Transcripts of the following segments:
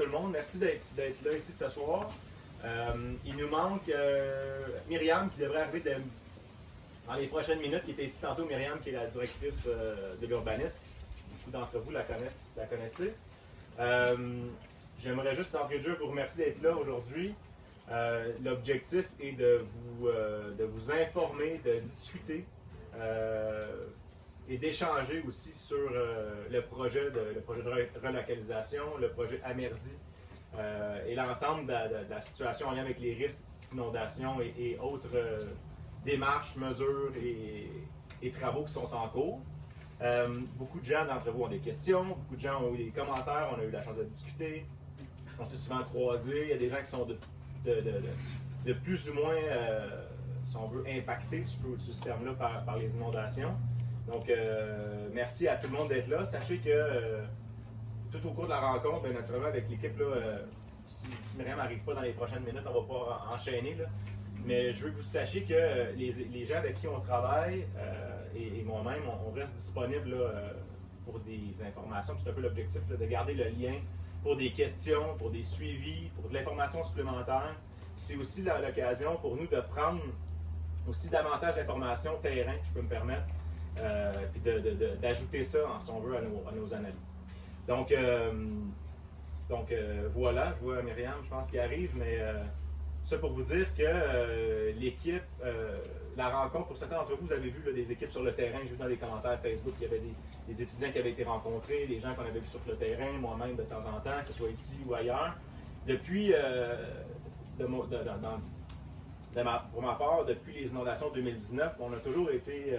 tout le monde. Merci d'être là ici ce soir. Il nous manque Myriam qui devrait arriver dans les prochaines minutes, qui était ici tantôt. Myriam, qui est la directrice de l'urbanisme. Beaucoup d'entre vous la connaissez. J'aimerais juste d'entrée de jeu vous remercier d'être là aujourd'hui. L'objectif est de vous informer, de discuter et d'échanger aussi sur le projet de relocalisation, le projet Amerzi et l'ensemble de la situation en lien avec les risques d'inondation et autres démarches, mesures et travaux qui sont en cours. Beaucoup de gens d'entre vous ont des questions, beaucoup de gens ont eu des commentaires, on a eu la chance de discuter, on s'est souvent croisés, il y a des gens qui sont de plus ou moins, si on veut, impactés, si je peux utiliser ce terme-là, par les inondations. Donc, merci à tout le monde d'être là. Sachez que tout au cours de la rencontre, bien naturellement, avec l'équipe, si Myriam n'arrive pas dans les prochaines minutes, on va pas enchaîner. Là. Mais je veux que vous sachiez que les gens avec qui on travaille et moi-même, on reste disponible pour des informations. C'est un peu l'objectif de garder le lien pour des questions, pour des suivis, pour de l'information supplémentaire. C'est aussi l'occasion pour nous de prendre aussi davantage d'informations terrain, je peux me permettre, puis d'ajouter ça, si on veut, à nos analyses. Donc voilà, je vois Myriam, je pense qu'il arrive, mais ça pour vous dire que l'équipe, la rencontre, pour certains d'entre vous, vous avez vu là, des équipes sur le terrain, j'ai vu dans les commentaires Facebook, il y avait des étudiants qui avaient été rencontrés, des gens qu'on avait vus sur le terrain, moi-même de temps en temps, que ce soit ici ou ailleurs. Depuis, pour ma part, depuis les inondations de 2019, on a toujours été,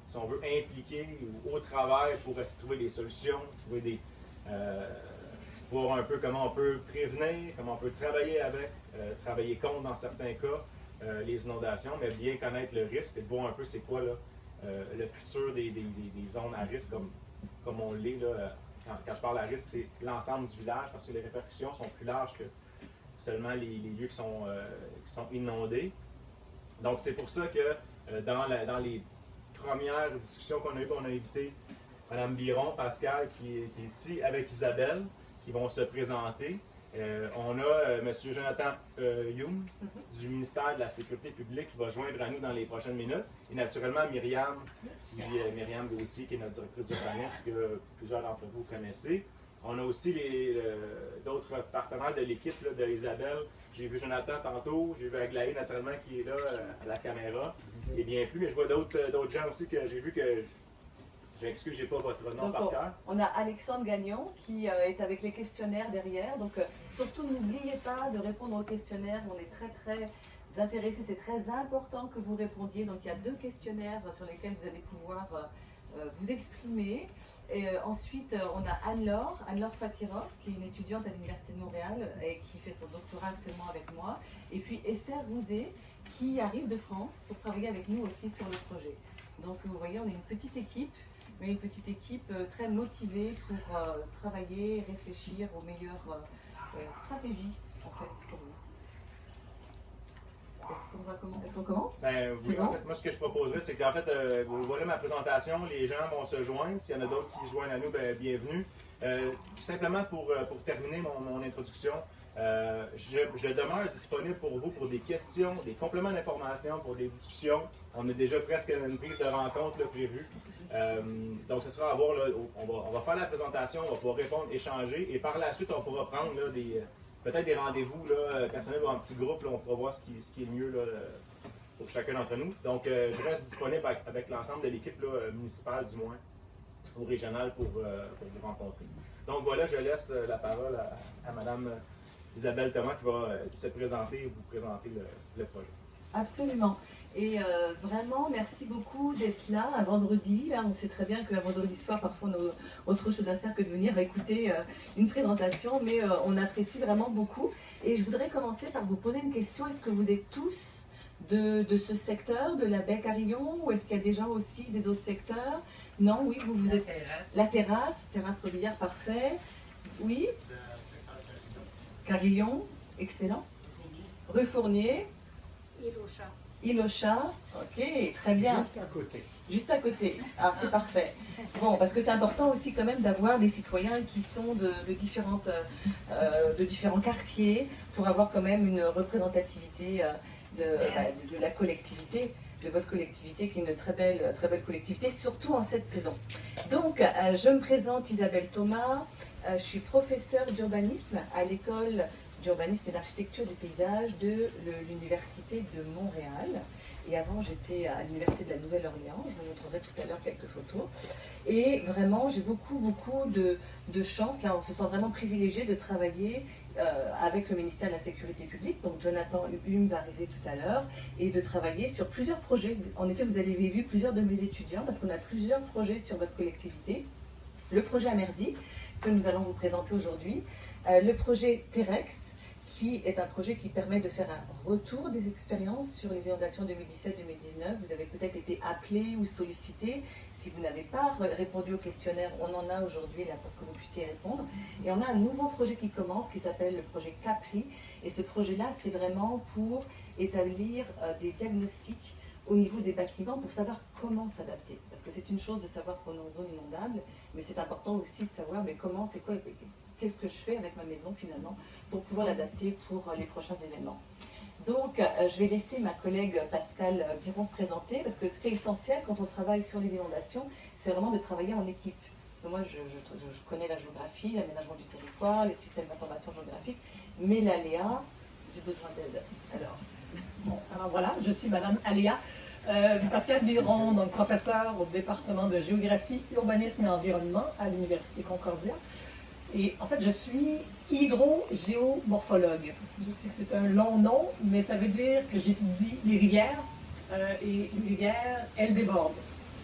si on veut, impliqués au travail pour essayer de trouver des solutions, voir un peu comment on peut prévenir, comment on peut travailler avec, travailler contre dans certains cas les inondations, mais bien connaître le risque et de voir un peu c'est quoi là, le futur des zones à risque comme on l'est. Quand je parle à risque, c'est l'ensemble du village parce que les répercussions sont plus larges que seulement les lieux qui sont inondés. Donc c'est pour ça que dans les premières discussions qu'on a eues, on a invité Mme Biron, Pascal qui est ici avec Isabelle, qui vont se présenter. On a M. Jonathan Youm du ministère de la Sécurité publique qui va joindre à nous dans les prochaines minutes. Et naturellement Myriam Gauthier qui est notre directrice d'urbanisme que plusieurs d'entre vous connaissez. On a aussi d'autres partenaires de l'équipe d'Isabelle. J'ai vu Jonathan tantôt, j'ai vu Aglaé naturellement qui est là à la caméra. Et bien plus, mais je vois d'autres gens aussi que j'ai vu que j'excuse, je n'ai pas votre nom par cœur. On a Alexandre Gagnon qui est avec les questionnaires derrière. Donc surtout n'oubliez pas de répondre aux questionnaires. On est très très intéressés. C'est très important que vous répondiez. Donc il y a 2 questionnaires sur lesquels vous allez pouvoir vous exprimer. Et ensuite, on a Anne-Laure Fakirov, qui est une étudiante à l'Université de Montréal et qui fait son doctorat actuellement avec moi. Et puis Esther Rouzet, qui arrive de France pour travailler avec nous aussi sur le projet. Donc vous voyez, on est une petite équipe, mais une petite équipe très motivée pour travailler, réfléchir aux meilleures stratégies en fait pour vous. Est-ce qu'on commence? Ben, oui, bon? En fait, moi ce que je proposerais, c'est qu'en fait, vous voyez ma présentation, les gens vont se joindre. S'il y en a d'autres qui se joignent à nous, ben, bienvenue. Simplement pour terminer mon introduction, je demeure disponible pour vous pour des questions, des compléments d'information, pour des discussions. On a déjà presque une prise de rencontre là, prévue. Donc ce sera à voir, là, on va faire la présentation, on va pouvoir répondre, échanger, et par la suite, on pourra prendre là, peut-être des rendez-vous personnels ou en petits groupes, là, on pourra voir ce qui est le mieux là, pour chacun d'entre nous. Donc, je reste disponible avec l'ensemble de l'équipe municipale, du moins, ou régionale, pour vous rencontrer. Donc voilà, je laisse la parole à Mme Isabelle Thomas qui va se présenter et vous présenter le projet. Absolument. Et vraiment, merci beaucoup d'être là un vendredi. Là, on sait très bien qu'un vendredi soir, parfois, on a autre chose à faire que de venir écouter une présentation, mais on apprécie vraiment beaucoup. Et je voudrais commencer par vous poser une question. Est-ce que vous êtes tous de ce secteur, de la baie Carillon, ou est-ce qu'il y a des gens aussi des autres secteurs? Non, oui, vous êtes... La terrasse Robillard, parfait. Oui. Carillon, excellent. Rue Fournier. Et Locha. Île aux Chats, ok, très bien. Juste à côté. Juste à côté. Ah, c'est parfait. Bon, parce que c'est important aussi quand même d'avoir des citoyens qui sont de différents quartiers pour avoir quand même une représentativité de la collectivité, de votre collectivité qui est une très belle collectivité, surtout en cette saison. Donc, je me présente Isabelle Thomas, je suis professeure d'urbanisme à l'école d'urbanisme et d'architecture du paysage de l'Université de Montréal. Et avant, j'étais à l'Université de la Nouvelle-Orléans. Je vous montrerai tout à l'heure quelques photos. Et vraiment, j'ai beaucoup de chance. Là, on se sent vraiment privilégié de travailler avec le ministère de la Sécurité publique. Donc, Jonathan Hume va arriver tout à l'heure. Et de travailler sur plusieurs projets. En effet, vous avez vu plusieurs de mes étudiants parce qu'on a plusieurs projets sur votre collectivité. Le projet Amerzy, que nous allons vous présenter aujourd'hui. Le projet Terex, qui est un projet qui permet de faire un retour des expériences sur les inondations 2017-2019. Vous avez peut-être été appelé ou sollicité. Si vous n'avez pas répondu au questionnaire, on en a aujourd'hui là pour que vous puissiez répondre. Et on a un nouveau projet qui commence, qui s'appelle le projet Capri. Et ce projet-là, c'est vraiment pour établir des diagnostics au niveau des bâtiments pour savoir comment s'adapter. Parce que c'est une chose de savoir qu'on est en zone inondable, mais c'est important aussi de savoir mais comment, c'est quoi, qu'est-ce que je fais avec ma maison finalement pour pouvoir l'adapter pour les prochains événements. Donc, je vais laisser ma collègue Pascale Biron se présenter, parce que ce qui est essentiel quand on travaille sur les inondations, c'est vraiment de travailler en équipe. Parce que moi, je connais la géographie, l'aménagement du territoire, les systèmes d'information géographique, mais l'aléa, j'ai besoin d'aide. Alors voilà, je suis Madame Aléa Pascale Biron, donc professeure au département de géographie, urbanisme et environnement à l'Université Concordia. Et en fait, je suis hydrogéomorphologue. Je sais que c'est un long nom, mais ça veut dire que j'étudie les rivières. Et les rivières, elles débordent.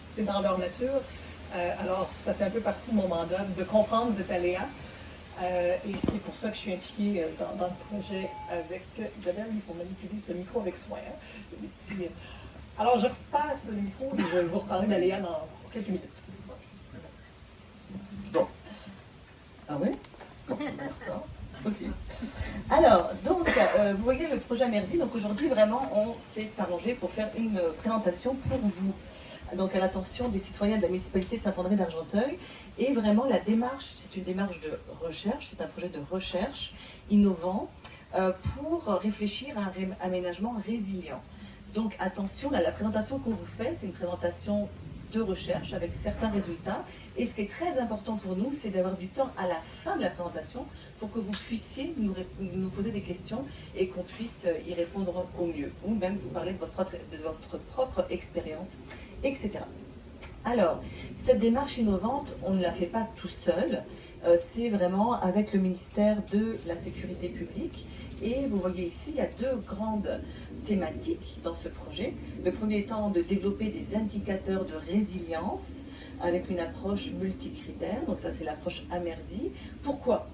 C'est dans leur nature. Alors, ça fait un peu partie de mon mandat de comprendre cet aléa. Et c'est pour ça que je suis impliquée dans le projet avec Isabelle. Il faut manipuler ce micro avec soin. Hein. Alors, je repasse le micro et je vais vous reparler d'aléa dans quelques minutes. Donc. Ah oui? Ok. Alors, donc, vous voyez le projet Amerzy. Donc aujourd'hui, vraiment, on s'est arrangé pour faire une présentation pour vous. Donc à l'attention des citoyens de la municipalité de Saint-André d'Argenteuil. Et vraiment, la démarche, c'est une démarche de recherche, c'est un projet de recherche innovant pour réfléchir à un aménagement résilient. Donc attention, là, la présentation qu'on vous fait, c'est une présentation de recherche avec certains résultats. Et ce qui est très important pour nous, c'est d'avoir du temps à la fin de la présentation pour que vous puissiez nous poser des questions et qu'on puisse y répondre au mieux. Ou même vous parler de votre propre expérience, etc. Alors, cette démarche innovante, on ne la fait pas tout seul. C'est vraiment avec le ministère de la Sécurité publique. Et vous voyez ici, il y a deux grandes thématiques dans ce projet. Le premier étant de développer des indicateurs de résilience avec une approche multicritère. Donc ça, c'est l'approche Amerzy. Pourquoi ?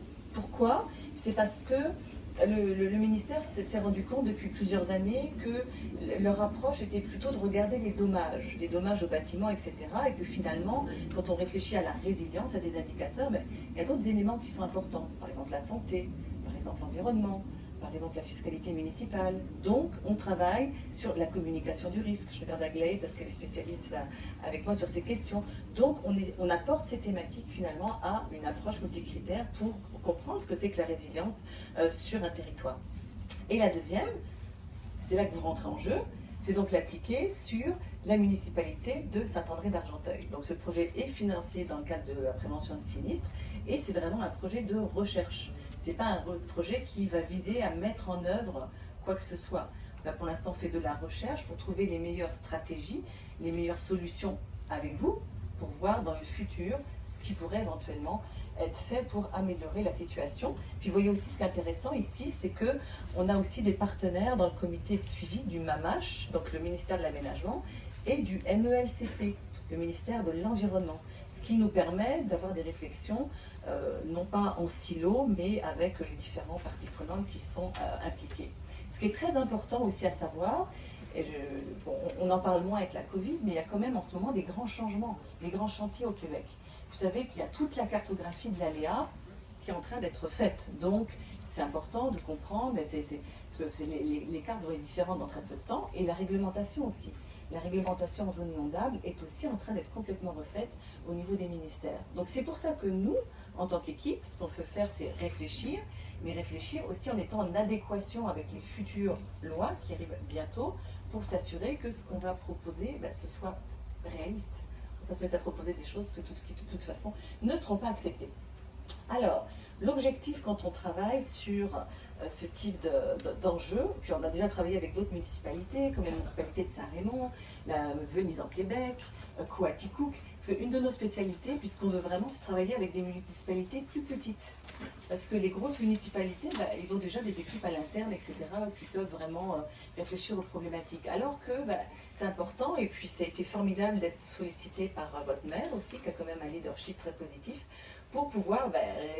C'est parce que le ministère s'est rendu compte depuis plusieurs années que leur approche était plutôt de regarder les dommages aux bâtiments, etc. Et que finalement, quand on réfléchit à la résilience, à des indicateurs, il y a d'autres éléments qui sont importants. Par exemple, la santé, par exemple, l'environnement, par exemple la fiscalité municipale. Donc, on travaille sur la communication du risque. Je regarde Aglaé parce qu'elle est spécialiste avec moi sur ces questions. Donc, on apporte ces thématiques finalement à une approche multicritère pour comprendre ce que c'est que la résilience sur un territoire. Et la deuxième, c'est là que vous rentrez en jeu, c'est donc l'appliquer sur la municipalité de Saint-André d'Argenteuil. Donc, ce projet est financé dans le cadre de la prévention de sinistres et c'est vraiment un projet de recherche. Ce n'est pas un projet qui va viser à mettre en œuvre quoi que ce soit. Là, pour l'instant, on fait de la recherche pour trouver les meilleures stratégies, les meilleures solutions avec vous, pour voir dans le futur ce qui pourrait éventuellement être fait pour améliorer la situation. Puis vous voyez aussi ce qui est intéressant ici, c'est qu'on a aussi des partenaires dans le comité de suivi du MAMACH, donc le ministère de l'Aménagement, et du MELCC, le ministère de l'Environnement. Ce qui nous permet d'avoir des réflexions, non pas en silo, mais avec les différents parties prenantes qui sont impliquées. Ce qui est très important aussi à savoir, on en parle moins avec la Covid, mais il y a quand même en ce moment des grands changements, des grands chantiers au Québec. Vous savez qu'il y a toute la cartographie de l'aléa qui est en train d'être faite. Donc, c'est important de comprendre, parce que les cadres sont différents dans très peu de temps, et la réglementation aussi. La réglementation en zone inondable est aussi en train d'être complètement refaite au niveau des ministères. Donc c'est pour ça que nous, en tant qu'équipe, ce qu'on peut faire, c'est réfléchir, mais réfléchir aussi en étant en adéquation avec les futures lois qui arrivent bientôt, pour s'assurer que ce qu'on va proposer, ce soit réaliste. On ne va pas se mettre à proposer des choses qui, de toute façon, ne seront pas acceptées. Alors, l'objectif quand on travaille sur ce type d'enjeu, puis on a déjà travaillé avec d'autres municipalités, comme la municipalité de Saint-Raymond, la Venise en Québec, Coaticook, parce qu'une de nos spécialités, puisqu'on veut vraiment, c'est travailler avec des municipalités plus petites. Parce que les grosses municipalités, ils ont déjà des équipes à l'interne, etc., qui peuvent vraiment réfléchir aux problématiques. Alors que c'est important, et puis ça a été formidable d'être sollicité par votre maire aussi, qui a quand même un leadership très positif, pour pouvoir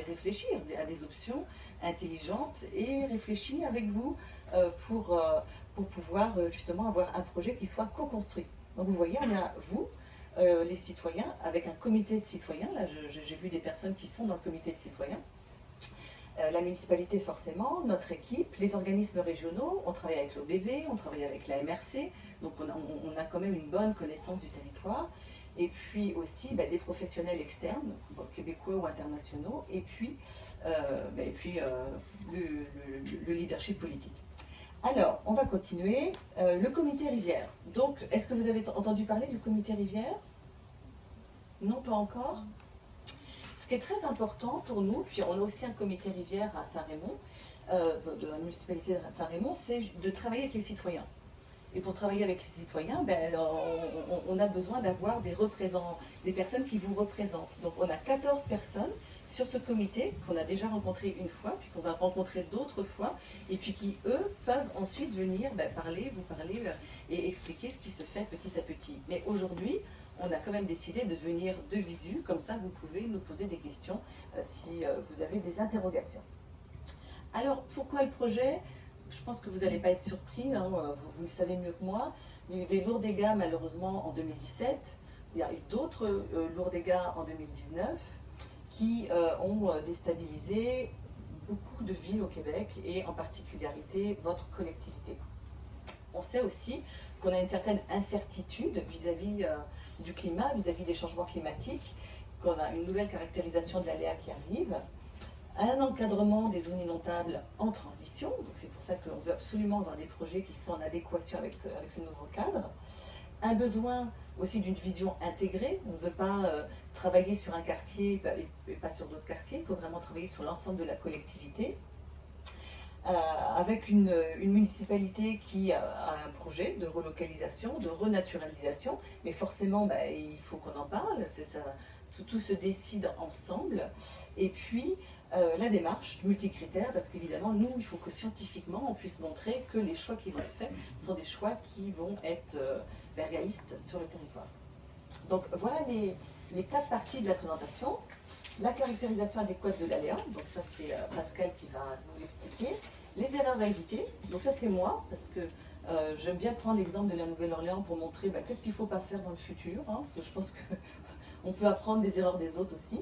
réfléchir à des options intelligentes et réfléchir avec vous pour pouvoir justement avoir un projet qui soit co-construit. Donc vous voyez, on a vous, les citoyens, avec un comité de citoyens. Là, j'ai vu des personnes qui sont dans le comité de citoyens. La municipalité forcément, notre équipe, les organismes régionaux, on travaille avec l'OBV, on travaille avec la MRC, donc on a quand même une bonne connaissance du territoire. Et puis aussi des professionnels externes, québécois ou internationaux, et puis, le leadership politique. Alors, on va continuer. Le comité rivière. Donc, est-ce que vous avez entendu parler du comité rivière? Non, pas encore. Ce qui est très important pour nous, puis on a aussi un comité rivière à Saint-Raymond, de la municipalité de Saint-Raymond, c'est de travailler avec les citoyens. Et pour travailler avec les citoyens, on a besoin d'avoir des personnes qui vous représentent. Donc on a 14 personnes sur ce comité qu'on a déjà rencontré une fois, puis qu'on va rencontrer d'autres fois, et puis qui, eux, peuvent ensuite venir vous parler et expliquer ce qui se fait petit à petit. Mais aujourd'hui, on a quand même décidé de venir de visu, comme ça vous pouvez nous poser des questions si vous avez des interrogations. Alors, pourquoi le projet ? Je pense que vous n'allez pas être surpris, hein, vous le savez mieux que moi. Il y a eu des lourds dégâts malheureusement en 2017, il y a eu d'autres lourds dégâts en 2019 qui ont déstabilisé beaucoup de villes au Québec et en particularité votre collectivité. On sait aussi qu'on a une certaine incertitude vis-à-vis du climat, vis-à-vis des changements climatiques, qu'on a une nouvelle caractérisation de l'aléa qui arrive, un encadrement des zones inondables en transition, donc c'est pour ça qu'on veut absolument avoir des projets qui sont en adéquation avec ce nouveau cadre, un besoin aussi d'une vision intégrée, on ne veut pas travailler sur un quartier et pas sur d'autres quartiers, il faut vraiment travailler sur l'ensemble de la collectivité, avec une municipalité qui a un projet de relocalisation, de renaturalisation, mais forcément il faut qu'on en parle, c'est ça, tout se décide ensemble, et puis la démarche multicritère, parce qu'évidemment, nous, il faut que scientifiquement, on puisse montrer que les choix qui vont être faits sont des choix qui vont être réalistes sur le territoire. Donc voilà les 4 parties de la présentation. La caractérisation adéquate de l'aléa, donc ça c'est Pascal qui va vous l'expliquer. Les erreurs à éviter, donc ça c'est moi, parce que j'aime bien prendre l'exemple de la Nouvelle-Orléans pour montrer qu'est-ce qu'il ne faut pas faire dans le futur, hein, que je pense qu'on peut apprendre des erreurs des autres aussi.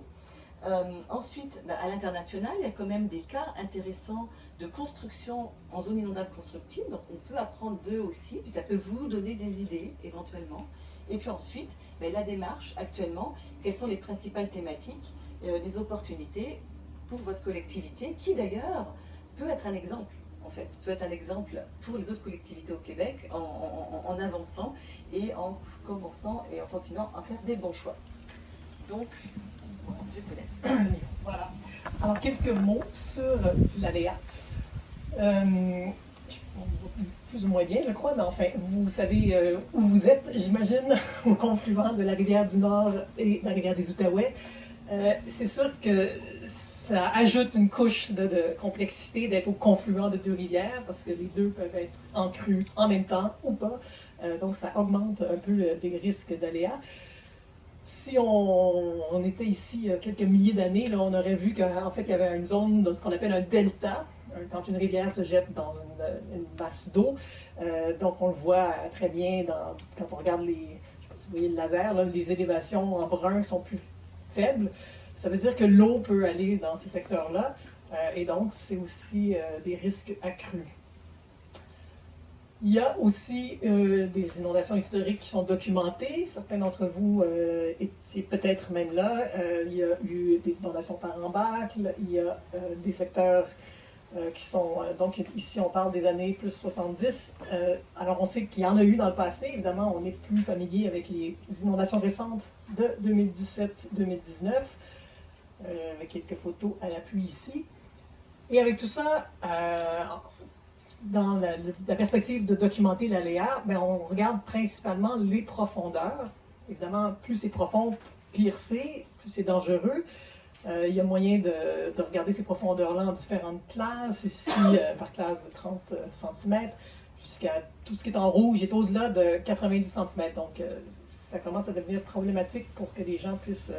Ensuite, à l'international, il y a quand même des cas intéressants de construction en zone inondable constructive, donc on peut apprendre d'eux aussi, puis ça peut vous donner des idées éventuellement. Et puis ensuite, la démarche actuellement, quelles sont les principales thématiques, les opportunités pour votre collectivité, qui d'ailleurs peut être un exemple, en fait, peut être un exemple pour les autres collectivités au Québec en avançant et en commençant et en continuant à faire des bons choix. Donc, je te laisse. Voilà. Alors, quelques mots sur l'aléa. Plus ou moins bien, je crois, mais enfin, vous savez où vous êtes, j'imagine, au confluent de la rivière du Nord et de la rivière des Outaouais. C'est sûr que ça ajoute une couche de complexité d'être au confluent de 2 rivières, parce que les deux peuvent être en crue en même temps ou pas. Donc, ça augmente un peu les risques d'aléa. Si on était ici quelques milliers d'années, là, on aurait vu qu'en fait, il y avait une zone de ce qu'on appelle un delta, quand une rivière se jette dans une masse d'eau. Donc, on le voit très bien quand on regarde je ne sais pas si vous voyez le laser, là, les élévations en brun qui sont plus faibles. Ça veut dire que l'eau peut aller dans ces secteurs-là et donc c'est aussi des risques accrus. Il y a aussi des inondations historiques qui sont documentées. Certains d'entre vous étiez peut-être même là. Il y a eu des inondations par embâcle. Il y a des secteurs qui sont... donc ici, on parle des années plus 70. Alors, on sait qu'il y en a eu dans le passé. Évidemment, on est plus familier avec les inondations récentes de 2017-2019, avec quelques photos à l'appui ici. Et avec tout ça... dans la perspective de documenter l'aléa, on regarde principalement les profondeurs. Évidemment, plus c'est profond, pire c'est, plus c'est dangereux. Il y a moyen de regarder ces profondeurs-là en différentes classes, ici par classe de 30 cm, jusqu'à tout ce qui est en rouge est au-delà de 90 cm. Donc, ça commence à devenir problématique pour que les gens puissent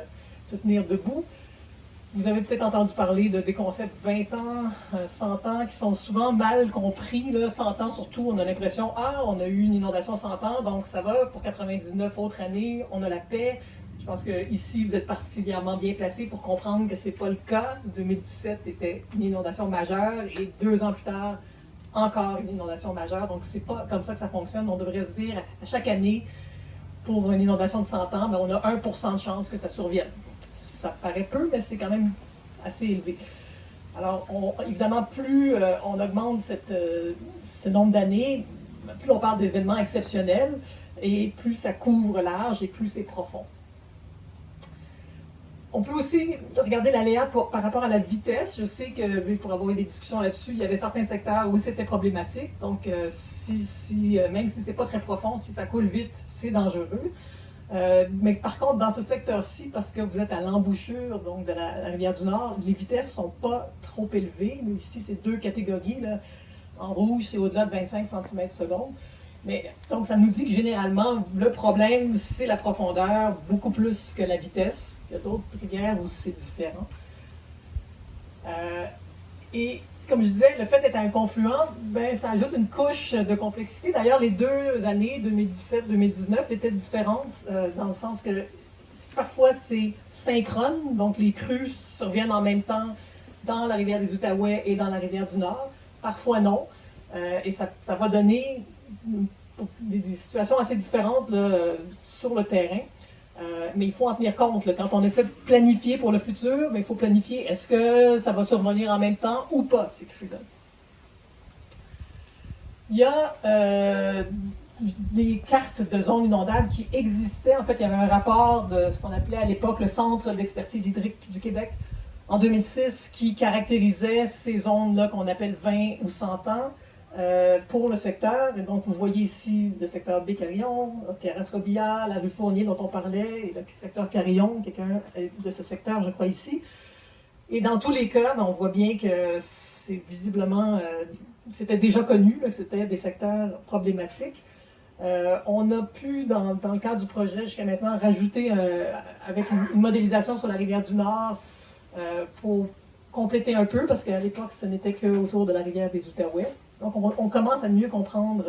se tenir debout. Vous avez peut-être entendu parler des concepts 20 ans, 100 ans, qui sont souvent mal compris. Là. 100 ans surtout, on a l'impression, on a eu une inondation 100 ans, donc ça va, pour 99 autres années, on a la paix. Je pense qu'ici, vous êtes particulièrement bien placés pour comprendre que ce n'est pas le cas. 2017 était une inondation majeure et 2 ans plus tard, encore une inondation majeure. Donc, c'est pas comme ça que ça fonctionne. On devrait se dire, à chaque année, pour une inondation de 100 ans, on a 1% de chance que ça survienne. Ça paraît peu, mais c'est quand même assez élevé. Alors, évidemment, plus on augmente ce nombre d'années, plus on parle d'événements exceptionnels et plus ça couvre large et plus c'est profond. On peut aussi regarder l'aléa par rapport à la vitesse. Je sais que pour avoir eu des discussions là-dessus, il y avait certains secteurs où c'était problématique. Donc, même si c'est pas très profond, si ça coule vite, c'est dangereux. Mais par contre, dans ce secteur-ci, parce que vous êtes à l'embouchure donc de la rivière du Nord, les vitesses ne sont pas trop élevées. Mais ici, c'est 2 catégories. Là. En rouge, c'est au-delà de 25 cm/s. Mais donc, ça nous dit que généralement, le problème, c'est la profondeur, beaucoup plus que la vitesse. Il y a d'autres rivières où c'est différent. Et comme je disais, le fait d'être un confluent, ça ajoute une couche de complexité. D'ailleurs, les 2 années, 2017-2019, étaient différentes dans le sens que parfois c'est synchrone, donc les crues surviennent en même temps dans la rivière des Outaouais et dans la rivière du Nord. Parfois non. Et ça va donner des situations assez différentes là, sur le terrain. Mais il faut en tenir compte. Là. Quand on essaie de planifier pour le futur, il faut planifier est-ce que ça va survenir en même temps ou pas, ces crues-là. Il y a des cartes de zones inondables qui existaient. En fait, il y avait un rapport de ce qu'on appelait à l'époque le Centre d'expertise hydrique du Québec en 2006 qui caractérisait ces zones-là qu'on appelle 20 ou 100 ans. Pour le secteur, et donc vous voyez ici le secteur Baie-Carillon, Thérèse-Robillard, la rue Fournier dont on parlait, et le secteur Carillon, quelqu'un de ce secteur, je crois, ici. Et dans tous les cas, on voit bien que c'est visiblement, c'était déjà connu, là, que c'était des secteurs problématiques. On a pu, dans le cadre du projet jusqu'à maintenant, rajouter avec une modélisation sur la rivière du Nord pour compléter un peu, parce qu'à l'époque, ce n'était qu'autour de la rivière des Outaouais. Donc, on commence à mieux comprendre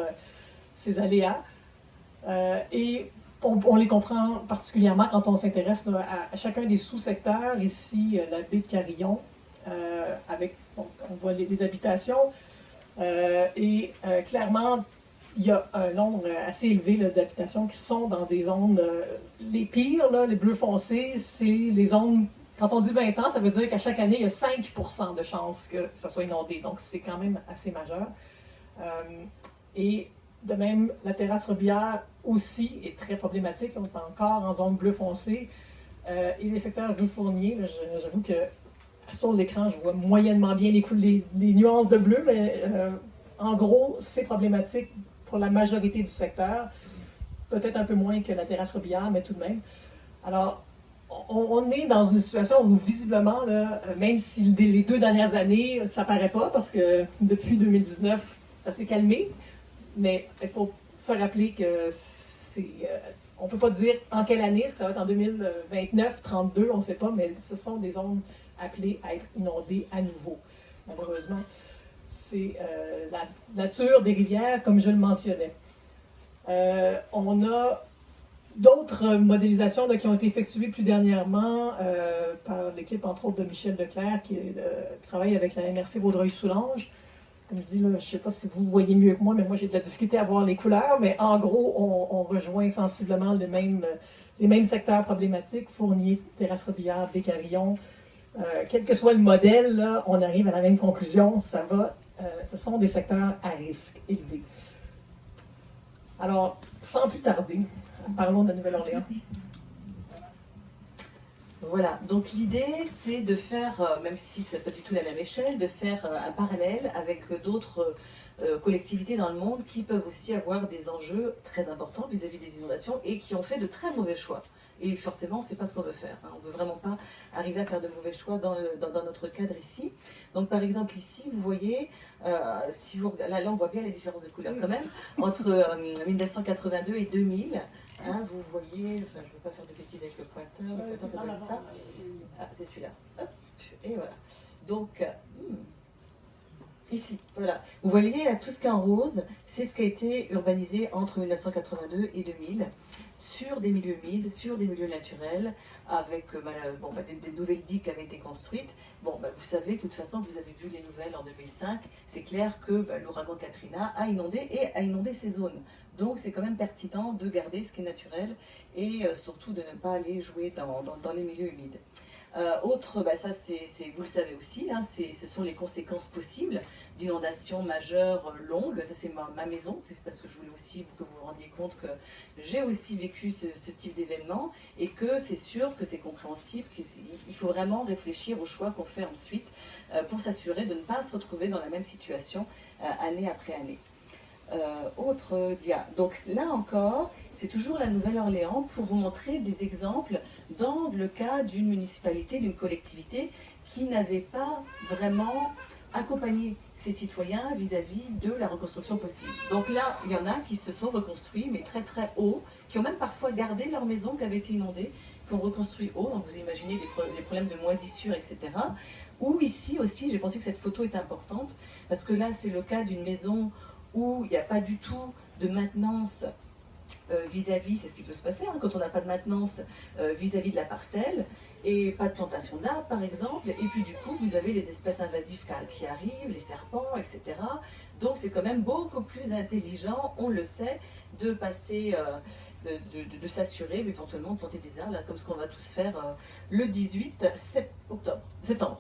ces aléas et on les comprend particulièrement quand on s'intéresse à chacun des sous-secteurs. Ici, la baie de Carillon, on voit les habitations et clairement, il y a un nombre assez élevé d'habitations qui sont dans des zones les pires, là, les bleus foncés, c'est les zones. Quand on dit 20 ans, ça veut dire qu'à chaque année, il y a 5% de chances que ça soit inondé. Donc, c'est quand même assez majeur. Et de même, la terrasse Robillard aussi est très problématique. On est encore en zone bleu foncé. Et les secteurs rue Fournier, j'avoue que sur l'écran, je vois moyennement bien les nuances de bleu, mais en gros, c'est problématique pour la majorité du secteur. Peut-être un peu moins que la terrasse Robillard, mais tout de même. Alors, on est dans une situation où visiblement, là, même si les 2 dernières années, ça paraît pas, parce que depuis 2019, ça s'est calmé, mais il faut se rappeler que on ne peut pas dire en quelle année, est-ce que ça va être en 2029, 32, on ne sait pas, mais ce sont des zones appelées à être inondées à nouveau. Malheureusement, c'est la nature des rivières, comme je le mentionnais. On a D'autres modélisations là, qui ont été effectuées plus dernièrement par l'équipe, entre autres, de Michel Leclerc, qui travaille avec la MRC Vaudreuil-Soulanges. Comme je dis, là, je ne sais pas si vous voyez mieux que moi, mais moi, j'ai de la difficulté à voir les couleurs. Mais en gros, on rejoint sensiblement les mêmes secteurs problématiques, Fournier, Terrasse Robillard, Bécarillon. Quel que soit le modèle, là, on arrive à la même conclusion. Ce sont des secteurs à risque élevé. Alors, sans plus tarder, parlons de la Nouvelle-Orléans. Voilà, donc l'idée c'est de faire, même si ce n'est pas du tout la même échelle, de faire un parallèle avec d'autres collectivités dans le monde qui peuvent aussi avoir des enjeux très importants vis-à-vis des inondations et qui ont fait de très mauvais choix. Et forcément, c'est pas ce qu'on veut faire. Hein. On ne veut vraiment pas arriver à faire de mauvais choix dans notre cadre ici. Donc par exemple ici, vous voyez, si vous, là on voit bien les différences de couleurs quand même, entre 1982 et 2000. Hein, vous voyez, enfin je ne veux pas faire de bêtises avec le pointeur, ça doit être ça. Ah, c'est celui-là. Hop, et voilà. Donc, ici, voilà. Vous voyez, là, tout ce qui est en rose, c'est ce qui a été urbanisé entre 1982 et 2000, sur des milieux humides, sur des milieux naturels, avec des nouvelles digues qui avaient été construites. Bon, vous savez, de toute façon, vous avez vu les nouvelles en 2005, c'est clair que l'ouragan Katrina a inondé ces zones. Donc c'est quand même pertinent de garder ce qui est naturel et surtout de ne pas aller jouer dans les milieux humides. Ça vous le savez aussi, hein, ce sont les conséquences possibles d'inondations majeures longues. Ça c'est ma maison, c'est parce que je voulais aussi que vous vous rendiez compte que j'ai aussi vécu ce type d'événement et que c'est sûr que c'est compréhensible, qu'il faut vraiment réfléchir aux choix qu'on fait ensuite pour s'assurer de ne pas se retrouver dans la même situation année après année. Autre dia. Donc là encore, c'est toujours la Nouvelle-Orléans pour vous montrer des exemples dans le cas d'une municipalité, d'une collectivité qui n'avait pas vraiment accompagné ses citoyens vis-à-vis de la reconstruction possible. Donc là, il y en a qui se sont reconstruits, mais très très haut, qui ont même parfois gardé leur maison qui avait été inondée, qui ont reconstruit haut, donc vous imaginez les problèmes de moisissure, etc. Ou ici aussi, j'ai pensé que cette photo est importante, parce que là, c'est le cas d'une maison où il n'y a pas du tout de maintenance vis-à-vis, c'est ce qui peut se passer hein, quand on n'a pas de maintenance vis-à-vis de la parcelle, et pas de plantation d'arbres par exemple, et puis du coup vous avez les espèces invasives qui arrivent, les serpents, etc. Donc c'est quand même beaucoup plus intelligent, on le sait, de passer, de s'assurer, éventuellement de planter des arbres, là, comme ce qu'on va tous faire le 18 septembre.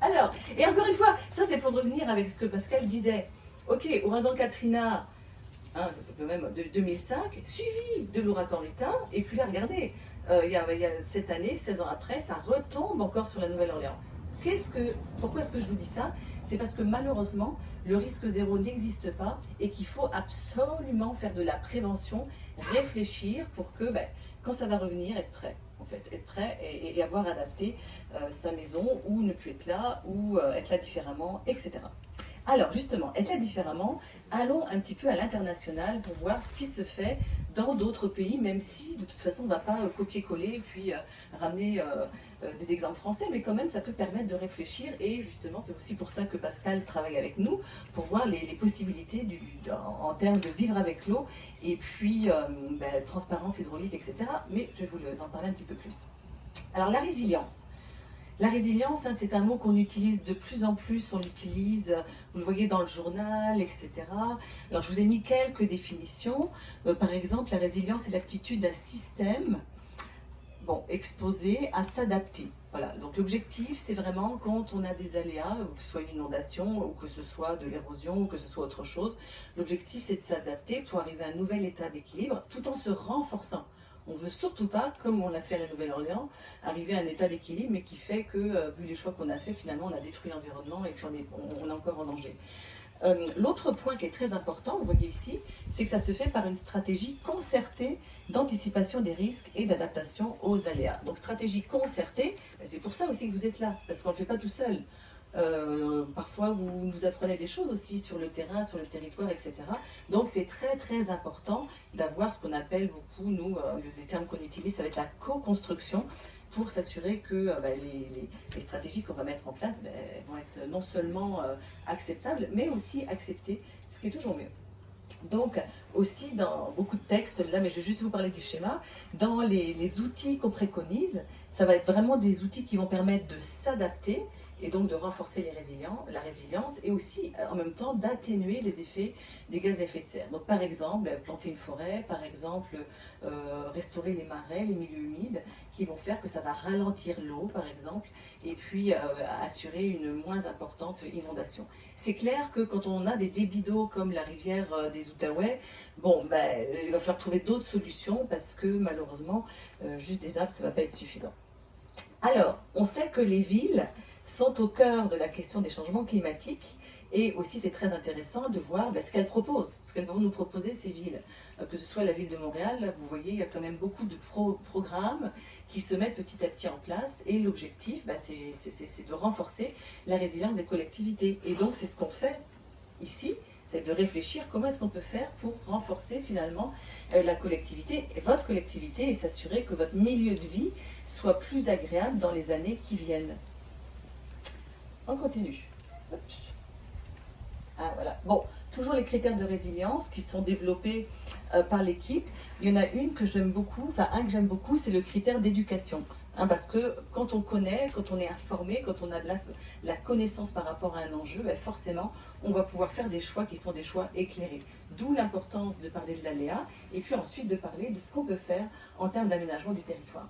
Alors, et encore une fois, ça c'est pour revenir avec ce que Pascal disait. Ok, ouragan Katrina, hein, ça peut même de 2005, suivi de l'ouragan Rita, et puis là, regardez, il y a cette année, 16 ans après, ça retombe encore sur la Nouvelle-Orléans. Pourquoi est-ce que je vous dis ça? C'est parce que malheureusement, le risque zéro n'existe pas et qu'il faut absolument faire de la prévention, réfléchir pour que, quand ça va revenir, être prêt. En fait, être prêt et avoir adapté sa maison ou ne plus être là ou être là différemment, etc. Alors justement, être là différemment, allons un petit peu à l'international pour voir ce qui se fait dans d'autres pays, même si de toute façon on ne va pas copier-coller puis ramener des exemples français, mais quand même ça peut permettre de réfléchir et justement c'est aussi pour ça que Pascal travaille avec nous, pour voir les possibilités en termes de vivre avec l'eau et puis transparence hydraulique, etc. Mais je vais vous en parler un petit peu plus. Alors la résilience. La résilience, hein, c'est un mot qu'on utilise de plus en plus, on l'utilise, vous le voyez dans le journal, etc. Alors je vous ai mis quelques définitions. Par exemple, la résilience est l'aptitude d'un système exposé à s'adapter. Voilà, donc l'objectif, c'est vraiment quand on a des aléas, que ce soit une inondation, ou que ce soit de l'érosion, ou que ce soit autre chose, l'objectif, c'est de s'adapter pour arriver à un nouvel état d'équilibre, tout en se renforçant. On ne veut surtout pas, comme on l'a fait à la Nouvelle-Orléans, arriver à un état d'équilibre, mais qui fait que, vu les choix qu'on a fait, finalement, on a détruit l'environnement et puis on est encore en danger. L'autre point qui est très important, vous voyez ici, c'est que ça se fait par une stratégie concertée d'anticipation des risques et d'adaptation aux aléas. Donc stratégie concertée, c'est pour ça aussi que vous êtes là, parce qu'on ne le fait pas tout seul. Parfois, vous nous apprenez des choses aussi sur le terrain, sur le territoire, etc. Donc, c'est très, très important d'avoir ce qu'on appelle beaucoup, nous, les termes qu'on utilise, ça va être la co-construction pour s'assurer que les stratégies qu'on va mettre en place vont être non seulement acceptables, mais aussi acceptées, ce qui est toujours mieux. Donc, aussi dans beaucoup de textes, là, mais je vais juste vous parler du schéma, dans les outils qu'on préconise, ça va être vraiment des outils qui vont permettre de s'adapter et donc de renforcer la résilience et aussi en même temps d'atténuer les effets des gaz à effet de serre. Donc par exemple, planter une forêt, par exemple, restaurer les marais, les milieux humides, qui vont faire que ça va ralentir l'eau, par exemple, et puis assurer une moins importante inondation. C'est clair que quand on a des débits d'eau comme la rivière des Outaouais, bon, ben, il va falloir trouver d'autres solutions parce que malheureusement, juste des arbres, ça ne va pas être suffisant. Alors, on sait que les villes sont au cœur de la question des changements climatiques et aussi c'est très intéressant de voir ce qu'elles proposent, ce qu'elles vont nous proposer ces villes. Que ce soit la ville de Montréal, là, vous voyez, il y a quand même beaucoup de programmes qui se mettent petit à petit en place et l'objectif, c'est de renforcer la résilience des collectivités. Et donc c'est ce qu'on fait ici, c'est de réfléchir comment est-ce qu'on peut faire pour renforcer finalement la collectivité, votre collectivité et s'assurer que votre milieu de vie soit plus agréable dans les années qui viennent. On continue. Ah voilà. Bon, toujours les critères de résilience qui sont développés par l'équipe. Il y en a une que j'aime beaucoup, enfin un que j'aime beaucoup, c'est le critère d'éducation. Parce que quand on connaît, quand on est informé, quand on a de la connaissance par rapport à un enjeu, forcément, on va pouvoir faire des choix qui sont des choix éclairés. D'où l'importance de parler de l'aléa et puis ensuite de parler de ce qu'on peut faire en termes d'aménagement du territoire.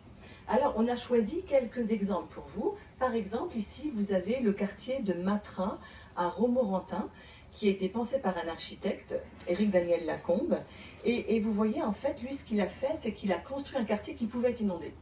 Alors, on a choisi quelques exemples pour vous. Par exemple, ici, vous avez le quartier de Matra à Romorantin, qui a été pensé par un architecte, Éric Daniel Lacombe. Et vous voyez, en fait, lui, ce qu'il a fait, c'est qu'il a construit un quartier qui pouvait être inondé.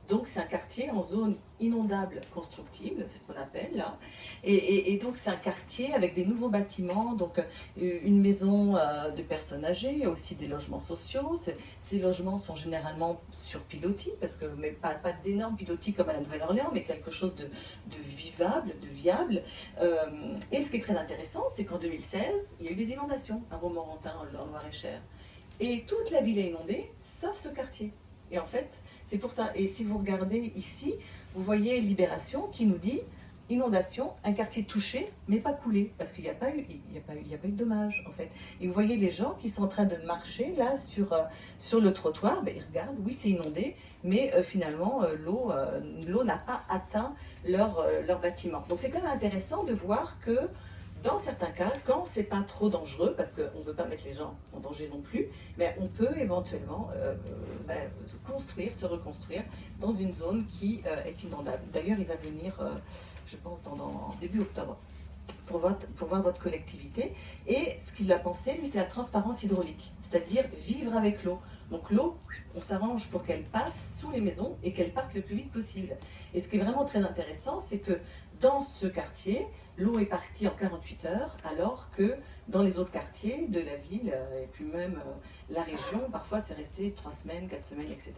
Donc, c'est un quartier en zone inondable constructible, c'est ce qu'on appelle là. Et donc, c'est un quartier avec des nouveaux bâtiments, donc une maison de personnes âgées, aussi des logements sociaux. Ces logements sont généralement sur pilotis, mais pas d'énormes pilotis comme à la Nouvelle-Orléans, mais quelque chose de vivable, de viable. Et ce qui est très intéressant, c'est qu'en 2016, il y a eu des inondations à Romorantin, en Loir-et-Cher. Et toute la ville est inondée, sauf ce quartier. Et en fait, c'est pour ça. Et si vous regardez ici, vous voyez Libération qui nous dit inondation, un quartier touché, mais pas coulé, parce qu'il n'y a pas eu de dommages, en fait. Et vous voyez les gens qui sont en train de marcher là sur le trottoir, ils regardent, oui c'est inondé, mais finalement l'eau n'a pas atteint leur bâtiment. Donc c'est quand même intéressant de voir que dans certains cas, quand c'est pas trop dangereux, parce qu'on ne veut pas mettre les gens en danger non plus, mais on peut éventuellement se reconstruire dans une zone qui est inondable. D'ailleurs, il va venir, je pense, dans début octobre, pour voir votre collectivité. Et ce qu'il a pensé, lui, c'est la transparence hydraulique, c'est-à-dire vivre avec l'eau. Donc l'eau, on s'arrange pour qu'elle passe sous les maisons et qu'elle parte le plus vite possible. Et ce qui est vraiment très intéressant, c'est que dans ce quartier, l'eau est partie en 48 heures, alors que dans les autres quartiers de la ville, et puis même la région, parfois c'est resté 3 semaines, 4 semaines, etc.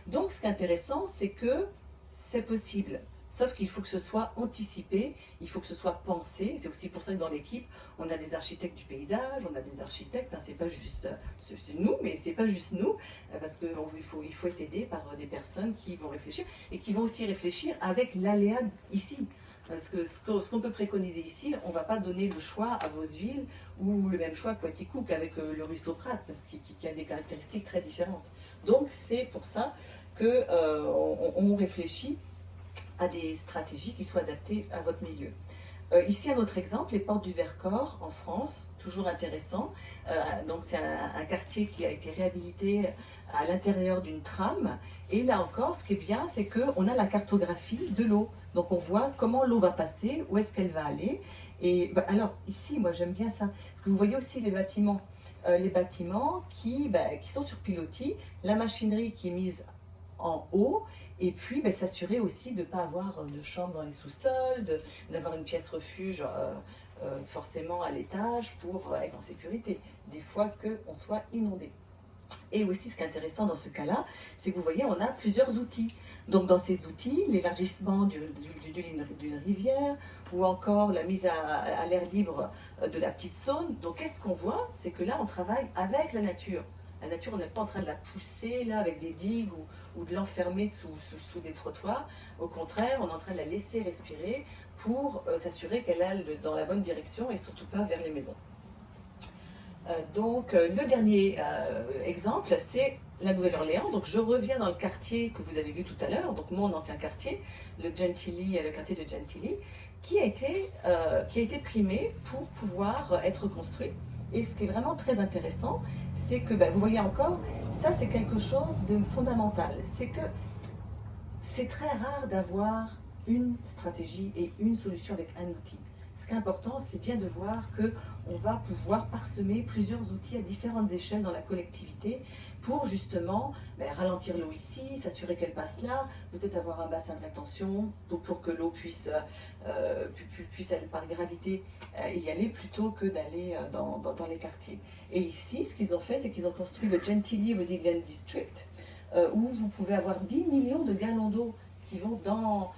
Donc ce qui est intéressant, c'est que c'est possible. Sauf qu'il faut que ce soit anticipé, il faut que ce soit pensé. C'est aussi pour ça que dans l'équipe, on a des architectes du paysage, on a des architectes, c'est pas juste c'est nous, mais c'est pas juste nous, parce qu'il faut être aidé par des personnes qui vont réfléchir et qui vont aussi réfléchir avec l'aléa ici. Parce que ce qu'on peut préconiser ici, on ne va pas donner le choix à Vosville ou le même choix à Coaticook avec le ruisseau Prat, parce qu'il a des caractéristiques très différentes. Donc c'est pour ça qu'on réfléchit à des stratégies qui soient adaptées à votre milieu. Ici, un autre exemple, les Portes du Vercors en France, toujours intéressant. Donc c'est un quartier qui a été réhabilité à l'intérieur d'une trame. Et là encore, ce qui est bien, c'est qu'on a la cartographie de l'eau. Donc on voit comment l'eau va passer, où est-ce qu'elle va aller. Et alors ici, moi j'aime bien ça, parce que vous voyez aussi les bâtiments qui sont sur pilotis, la machinerie qui est mise en haut, et puis s'assurer aussi de ne pas avoir de chambre dans les sous-sols, d'avoir une pièce refuge forcément à l'étage pour être en sécurité, des fois qu'on soit inondé. Et aussi, ce qui est intéressant dans ce cas-là, c'est que vous voyez, on a plusieurs outils. Donc, dans ces outils, l'élargissement d'une rivière ou encore la mise à l'air libre de la petite Saône. Donc, qu'est-ce qu'on voit? C'est que là, on travaille avec la nature. La nature, on n'est pas en train de la pousser là avec des digues ou de l'enfermer sous des trottoirs. Au contraire, on est en train de la laisser respirer pour s'assurer qu'elle aille dans la bonne direction et surtout pas vers les maisons. Le dernier exemple, c'est la Nouvelle-Orléans. Donc je reviens dans le quartier que vous avez vu tout à l'heure, donc mon ancien quartier, le quartier de Gentilly, qui a été primé pour pouvoir être construit. Et ce qui est vraiment très intéressant, c'est que, vous voyez encore, ça c'est quelque chose de fondamental. C'est que c'est très rare d'avoir une stratégie et une solution avec un outil. Ce qui est important, c'est bien de voir qu'on va pouvoir parsemer plusieurs outils à différentes échelles dans la collectivité pour justement ralentir l'eau ici, s'assurer qu'elle passe là, peut-être avoir un bassin de rétention pour que l'eau puisse elle, par gravité y aller plutôt que d'aller dans les quartiers. Et ici, ce qu'ils ont fait, c'est qu'ils ont construit le Gentilly Resilient District où vous pouvez avoir 10 millions de gallons d'eau qui vont dans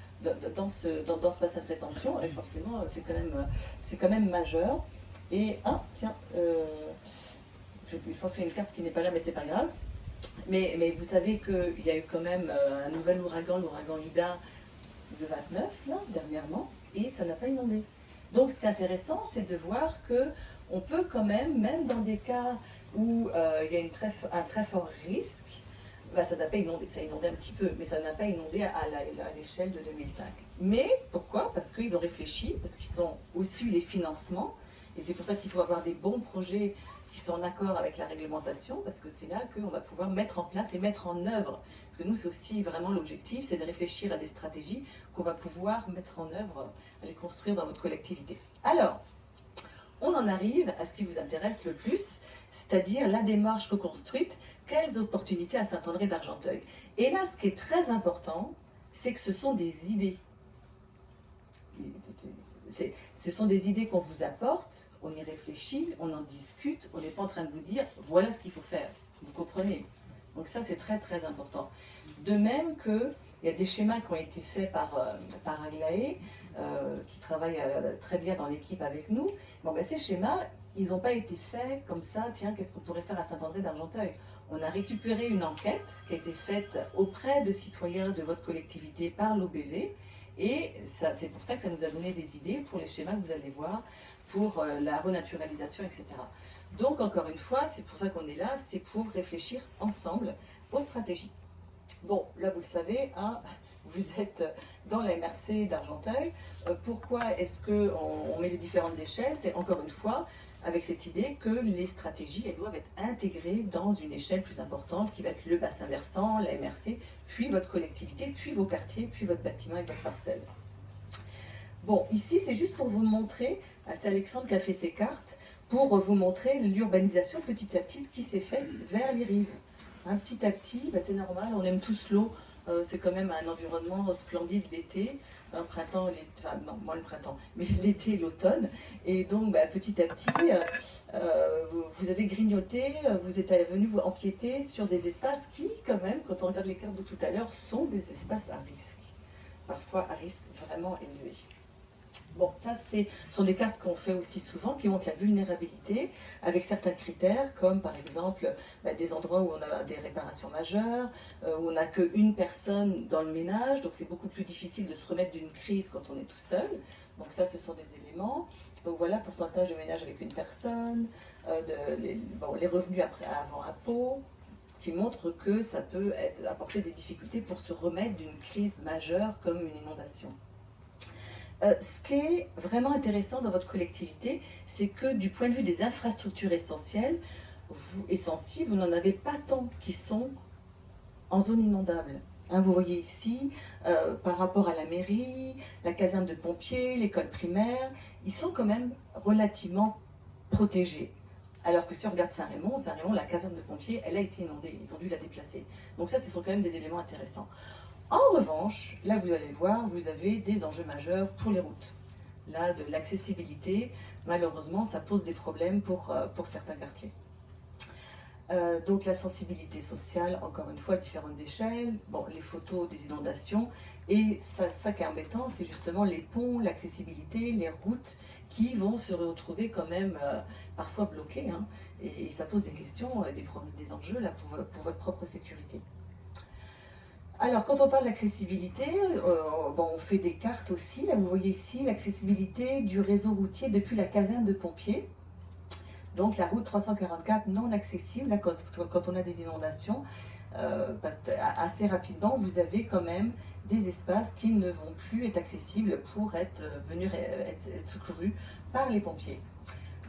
ce bassin de rétention, et forcément c'est quand même majeur. Et je pense qu'il y a une carte qui n'est pas là, mais c'est pas grave. Mais vous savez qu'il y a eu quand même un nouvel ouragan, l'ouragan Ida, le 29, là, dernièrement, et ça n'a pas inondé. Donc ce qui est intéressant, c'est de voir qu'on peut quand même dans des cas où il y a un très fort risque, ça n'a pas inondé, ça a inondé un petit peu, mais ça n'a pas inondé à l'échelle de 2005. Mais pourquoi? Parce qu'ils ont réfléchi, parce qu'ils ont aussi eu les financements, et c'est pour ça qu'il faut avoir des bons projets qui sont en accord avec la réglementation, parce que c'est là qu'on va pouvoir mettre en place et mettre en œuvre. Parce que nous, c'est aussi vraiment l'objectif, c'est de réfléchir à des stratégies qu'on va pouvoir mettre en œuvre, à les construire dans votre collectivité. Alors, on en arrive à ce qui vous intéresse le plus, c'est-à-dire la démarche co-construite, quelles opportunités à Saint-André d'Argenteuil. Et là, ce qui est très important, c'est que ce sont des idées. Ce sont des idées qu'on vous apporte, on y réfléchit, on en discute, on n'est pas en train de vous dire « voilà ce qu'il faut faire ». Vous comprenez? Donc ça, c'est très très important. De même qu'il y a des schémas qui ont été faits par Aglaé, qui travaille très bien dans l'équipe avec nous. Ces schémas, ils n'ont pas été faits comme ça, tiens, qu'est-ce qu'on pourrait faire à Saint-André d'Argenteuil? On a récupéré une enquête qui a été faite auprès de citoyens de votre collectivité par l'OBV, et c'est pour ça que ça nous a donné des idées pour les schémas que vous allez voir, pour la renaturalisation, etc. Donc, encore une fois, c'est pour ça qu'on est là, c'est pour réfléchir ensemble aux stratégies. Bon, là, vous le savez, vous êtes dans la MRC d'Argenteuil. Pourquoi est-ce qu'on met les différentes échelles? C'est encore une fois avec cette idée que les stratégies, elles doivent être intégrées dans une échelle plus importante qui va être le bassin versant, la MRC, puis votre collectivité, puis vos quartiers, puis votre bâtiment et votre parcelle. Bon, ici, c'est juste pour vous montrer, c'est Alexandre qui a fait ces cartes, pour vous montrer l'urbanisation petit à petit qui s'est faite vers les rives. Petit à petit, c'est normal, on aime tous l'eau, c'est quand même un environnement splendide l'été, un printemps, enfin non, moins le printemps, mais l'été et l'automne. Et donc petit à petit, vous avez grignoté, vous êtes venu vous empiéter sur des espaces qui, quand même, quand on regarde les cartes de tout à l'heure, sont des espaces à risque. Parfois à risque vraiment élevé. Bon, ça, sont des cartes qu'on fait aussi souvent, qui montrent la vulnérabilité, avec certains critères, comme par exemple des endroits où on a des réparations majeures, où on n'a qu'une personne dans le ménage, donc c'est beaucoup plus difficile de se remettre d'une crise quand on est tout seul. Donc ça, ce sont des éléments. Donc voilà, pourcentage de ménage avec une personne, les revenus avant impôt, qui montrent que ça peut apporter des difficultés pour se remettre d'une crise majeure comme une inondation. Ce qui est vraiment intéressant dans votre collectivité, c'est que du point de vue des infrastructures essentielles, vous n'en avez pas tant qui sont en zone inondable. Vous voyez ici, par rapport à la mairie, la caserne de pompiers, l'école primaire, ils sont quand même relativement protégés. Alors que si on regarde Saint-Raymond, la caserne de pompiers, elle a été inondée, ils ont dû la déplacer. Donc ça, ce sont quand même des éléments intéressants. En revanche, là vous allez voir, vous avez des enjeux majeurs pour les routes. Là, de l'accessibilité, malheureusement, ça pose des problèmes pour certains quartiers. Donc la sensibilité sociale, encore une fois, à différentes échelles, les photos des inondations, et ça qui est embêtant, c'est justement les ponts, l'accessibilité, les routes qui vont se retrouver quand même parfois bloquées, et ça pose des questions, des enjeux là, pour votre propre sécurité. Alors, quand on parle d'accessibilité, on fait des cartes aussi. Là, vous voyez ici l'accessibilité du réseau routier depuis la caserne de pompiers. Donc la route 344 non accessible, là, quand on a des inondations, assez rapidement, vous avez quand même des espaces qui ne vont plus être accessibles pour être secourus par les pompiers.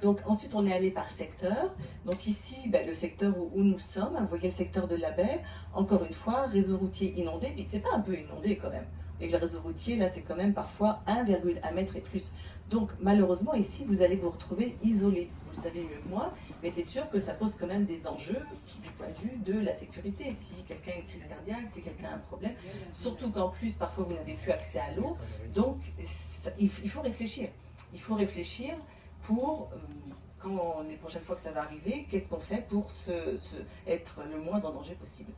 Donc ensuite on est allé par secteur. Donc ici le secteur où nous sommes, vous voyez le secteur de la baie, encore une fois réseau routier inondé, puis c'est pas un peu inondé quand même. Et le réseau routier là c'est quand même parfois 1,1 mètre et plus. Donc malheureusement ici vous allez vous retrouver isolé, vous le savez mieux que moi, mais c'est sûr que ça pose quand même des enjeux du point de vue de la sécurité. Si quelqu'un a une crise cardiaque, si quelqu'un a un problème, surtout qu'en plus parfois vous n'avez plus accès à l'eau, donc il faut réfléchir. Il faut réfléchir pour, quand les prochaines fois que ça va arriver, qu'est-ce qu'on fait pour être le moins en danger possible.